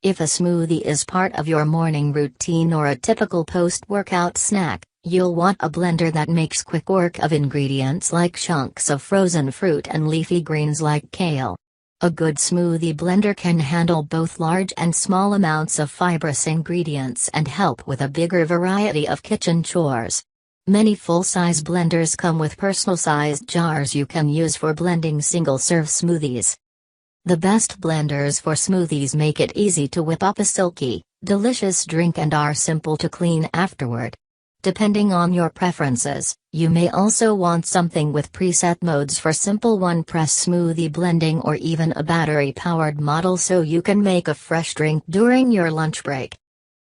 If a smoothie is part of your morning routine or a typical post-workout snack, you'll want a blender that makes quick work of ingredients like chunks of frozen fruit and leafy greens like kale. A good smoothie blender can handle both large and small amounts of fibrous ingredients and help with a bigger variety of kitchen chores. Many full-size blenders come with personal-sized jars you can use for blending single-serve smoothies. The best blenders for smoothies make it easy to whip up a silky, delicious drink and are simple to clean afterward. Depending on your preferences, you may also want something with preset modes for simple one-press smoothie blending or even a battery-powered model so you can make a fresh drink during your lunch break.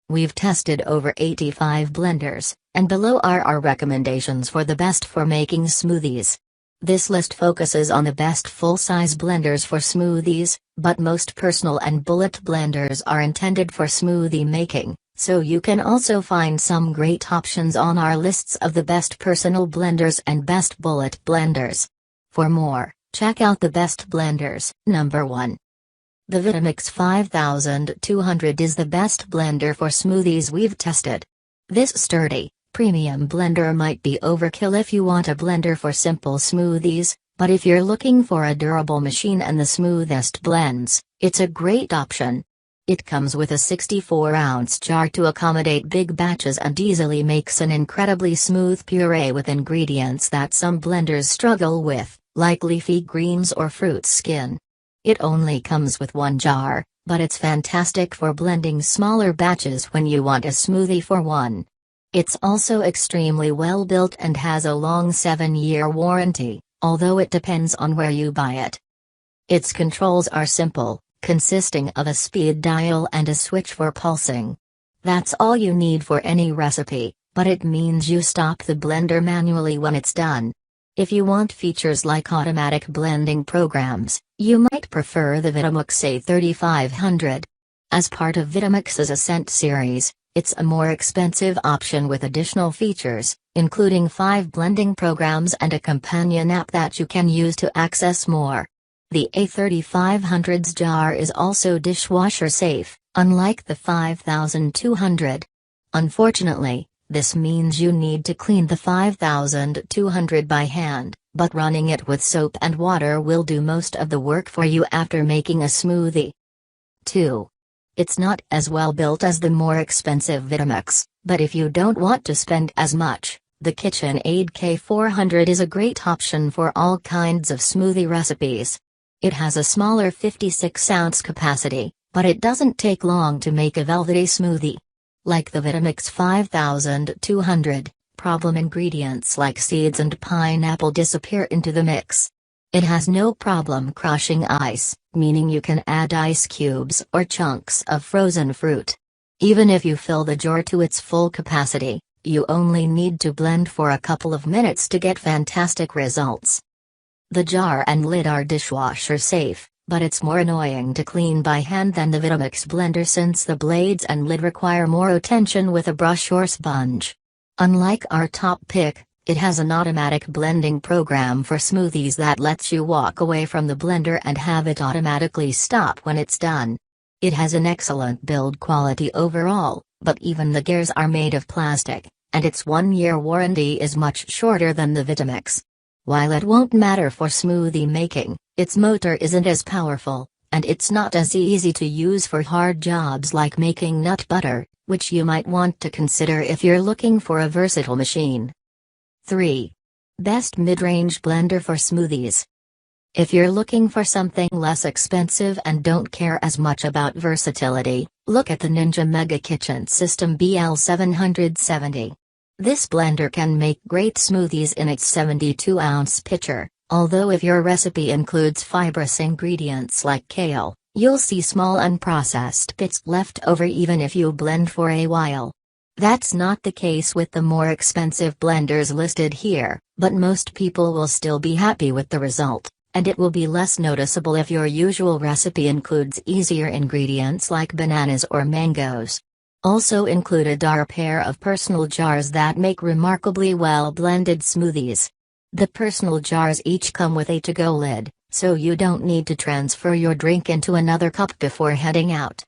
We've tested over 85 blenders, and below are our recommendations for the best for making smoothies. This list focuses on the best full-size blenders for smoothies, but most personal and bullet blenders are intended for smoothie making, so you can also find some great options on our lists of the best personal blenders and best bullet blenders. For more, check out the best blenders. Number 1. The Vitamix 5200 is the best blender for smoothies we've tested. This sturdy, premium blender might be overkill if you want a blender for simple smoothies, but if you're looking for a durable machine and the smoothest blends, it's a great option. It comes with a 64-ounce jar to accommodate big batches and easily makes an incredibly smooth puree with ingredients that some blenders struggle with, like leafy greens or fruit skin. It only comes with one jar, but it's fantastic for blending smaller batches when you want a smoothie for one. It's also extremely well built and has a long 7-year warranty, although it depends on where you buy it. Its controls are simple, consisting of a speed dial and a switch for pulsing. That's all you need for any recipe, but it means you stop the blender manually when it's done. If you want features like automatic blending programs, you might prefer the Vitamix A3500. As part of Vitamix's Ascent series, it's a more expensive option with additional features, including 5 blending programs and a companion app that you can use to access more. The A3500's jar is also dishwasher safe, unlike the 5200. Unfortunately, this means you need to clean the 5200 by hand, but running it with soap and water will do most of the work for you after making a smoothie. 2. It's not as well built as the more expensive Vitamix, but if you don't want to spend as much, the KitchenAid K400 is a great option for all kinds of smoothie recipes. It has a smaller 56-ounce capacity, but it doesn't take long to make a velvety smoothie. Like the Vitamix 5200, problem ingredients like seeds and pineapple disappear into the mix. It has no problem crushing ice, meaning you can add ice cubes or chunks of frozen fruit. Even if you fill the jar to its full capacity, you only need to blend for a couple of minutes to get fantastic results. The jar and lid are dishwasher safe, but it's more annoying to clean by hand than the Vitamix blender since the blades and lid require more attention with a brush or sponge. Unlike our top pick, it has an automatic blending program for smoothies that lets you walk away from the blender and have it automatically stop when it's done. It has an excellent build quality overall, but even the gears are made of plastic, and its 1-year warranty is much shorter than the Vitamix. While it won't matter for smoothie making, its motor isn't as powerful, and it's not as easy to use for hard jobs like making nut butter, which you might want to consider if you're looking for a versatile machine. 3. Best mid-range blender for smoothies. If you're looking for something less expensive and don't care as much about versatility, look at the Ninja Mega Kitchen System BL770. This blender can make great smoothies in its 72-ounce pitcher, although if your recipe includes fibrous ingredients like kale, you'll see small unprocessed bits left over even if you blend for a while. That's not the case with the more expensive blenders listed here, but most people will still be happy with the result, and it will be less noticeable if your usual recipe includes easier ingredients like bananas or mangoes. Also included are a pair of personal jars that make remarkably well-blended smoothies. The personal jars each come with a to-go lid, so you don't need to transfer your drink into another cup before heading out.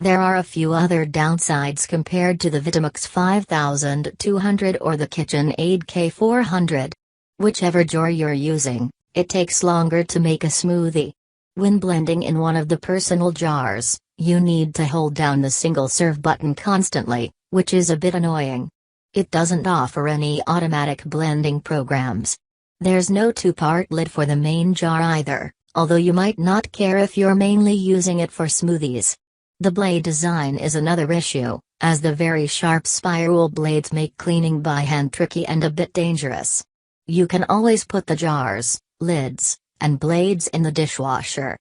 There are a few other downsides compared to the Vitamix 5200 or the KitchenAid K400. Whichever jar you're using, it takes longer to make a smoothie. When blending in one of the personal jars, you need to hold down the single serve button constantly, which is a bit annoying. It doesn't offer any automatic blending programs. There's no two-part lid for the main jar either, although you might not care if you're mainly using it for smoothies. The blade design is another issue, as the very sharp spiral blades make cleaning by hand tricky and a bit dangerous. You can always put the jars, lids, and blades in the dishwasher.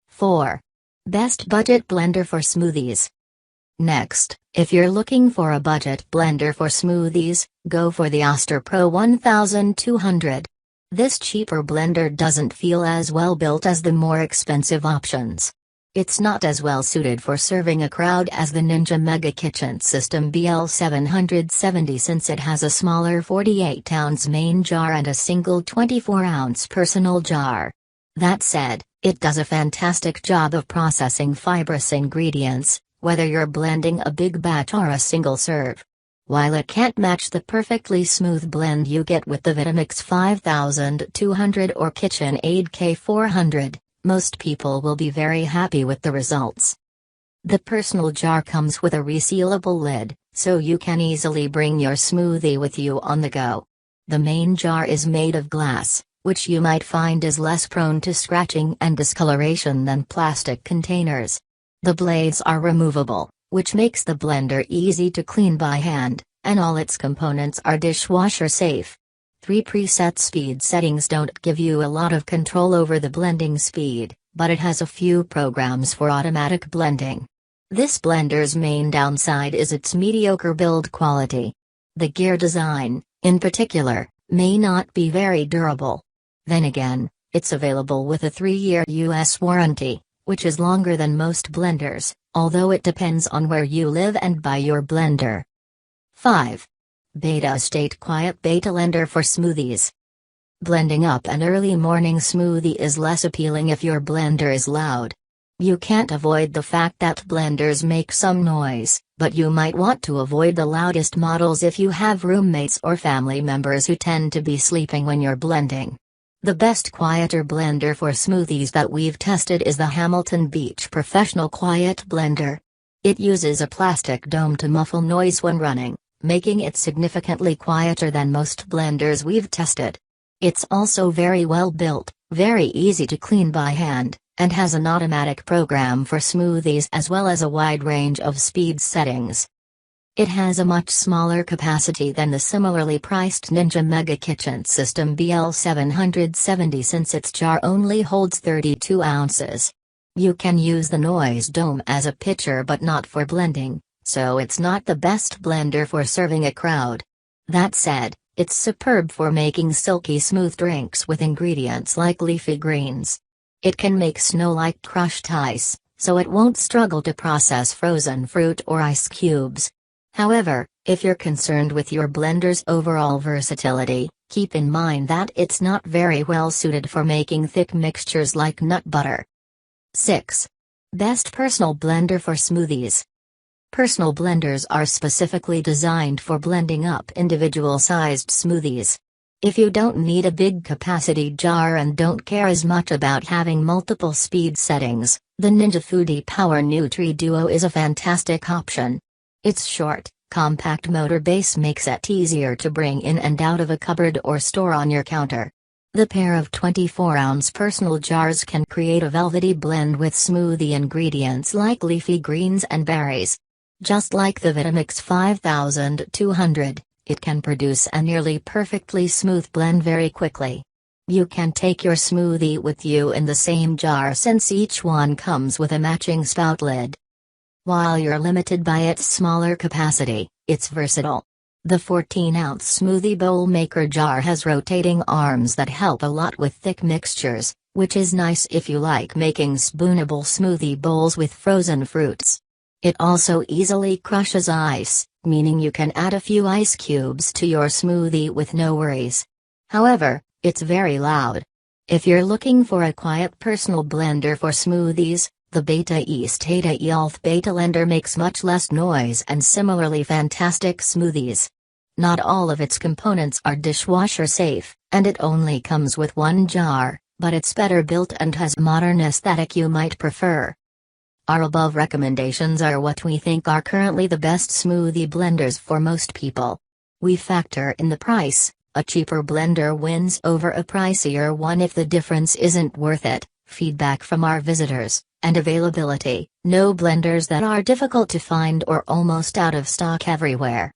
4. Best budget blender for smoothies. Next, if you're looking for a budget blender for smoothies, go for the Oster Pro 1200. This cheaper blender doesn't feel as well built as the more expensive options. It's not as well suited for serving a crowd as the Ninja Mega Kitchen System BL770 since it has a smaller 48-ounce main jar and a single 24-ounce personal jar. That said, it does a fantastic job of processing fibrous ingredients, whether you're blending a big batch or a single serve. While it can't match the perfectly smooth blend you get with the Vitamix 5200 or KitchenAid K400, most people will be very happy with the results. The personal jar comes with a resealable lid, so you can easily bring your smoothie with you on the go. The main jar is made of glass, which you might find is less prone to scratching and discoloration than plastic containers. The blades are removable, which makes the blender easy to clean by hand, and all its components are dishwasher safe. 3 preset speed settings don't give you a lot of control over the blending speed, but it has a few programs for automatic blending. This blender's main downside is its mediocre build quality. The gear design, in particular, may not be very durable. Then again, it's available with a 3-year US warranty, which is longer than most blenders, although it depends on where you live and buy your blender. 5. Beta State Quiet Beta Blender for smoothies. Blending up an early morning smoothie is less appealing if your blender is loud. You can't avoid the fact that blenders make some noise, but you might want to avoid the loudest models if you have roommates or family members who tend to be sleeping when you're blending. The best quieter blender for smoothies that we've tested is the Hamilton Beach Professional Quiet Blender. It uses a plastic dome to muffle noise when running, making it significantly quieter than most blenders we've tested. It's also very well built, very easy to clean by hand, and has an automatic program for smoothies as well as a wide range of speed settings. It has a much smaller capacity than the similarly priced Ninja Mega Kitchen System BL770 since its jar only holds 32 ounces. You can use the noise dome as a pitcher but not for blending, so it's not the best blender for serving a crowd. That said, it's superb for making silky smooth drinks with ingredients like leafy greens. It can make snow like crushed ice, so it won't struggle to process frozen fruit or ice cubes. However, if you're concerned with your blender's overall versatility, keep in mind that it's not very well suited for making thick mixtures like nut butter. 6. Best Personal Blender for Smoothies. Personal blenders are specifically designed for blending up individual-sized smoothies. If you don't need a big capacity jar and don't care as much about having multiple speed settings, the Ninja Foodi Power Nutri Duo is a fantastic option. Its short, compact motor base makes it easier to bring in and out of a cupboard or store on your counter. The pair of 24-ounce personal jars can create a velvety blend with smoothie ingredients like leafy greens and berries. Just like the Vitamix 5200, it can produce a nearly perfectly smooth blend very quickly. You can take your smoothie with you in the same jar since each one comes with a matching spout lid. While you're limited by its smaller capacity, it's versatile. The 14-ounce smoothie bowl maker jar has rotating arms that help a lot with thick mixtures, which is nice if you like making spoonable smoothie bowls with frozen fruits. It also easily crushes ice, meaning you can add a few ice cubes to your smoothie with no worries. However, it's very loud. If you're looking for a quiet personal blender for smoothies, The Beta East Theta Ealth Beta Blender makes much less noise and similarly fantastic smoothies. Not all of its components are dishwasher safe, and it only comes with one jar, but it's better built and has modern aesthetic you might prefer. Our above recommendations are what we think are currently the best smoothie blenders for most people. We factor in the price. A cheaper blender wins over a pricier one if the difference isn't worth it, feedback from our visitors, and availability. No blenders that are difficult to find or almost out of stock everywhere.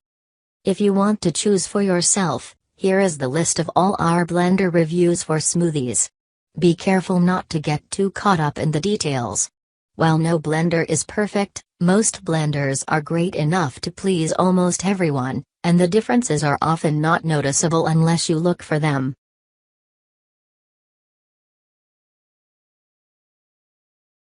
If you want to choose for yourself, here is the list of all our blender reviews for smoothies. Be careful not to get too caught up in the details. While no blender is perfect, most blenders are great enough to please almost everyone, and the differences are often not noticeable unless you look for them.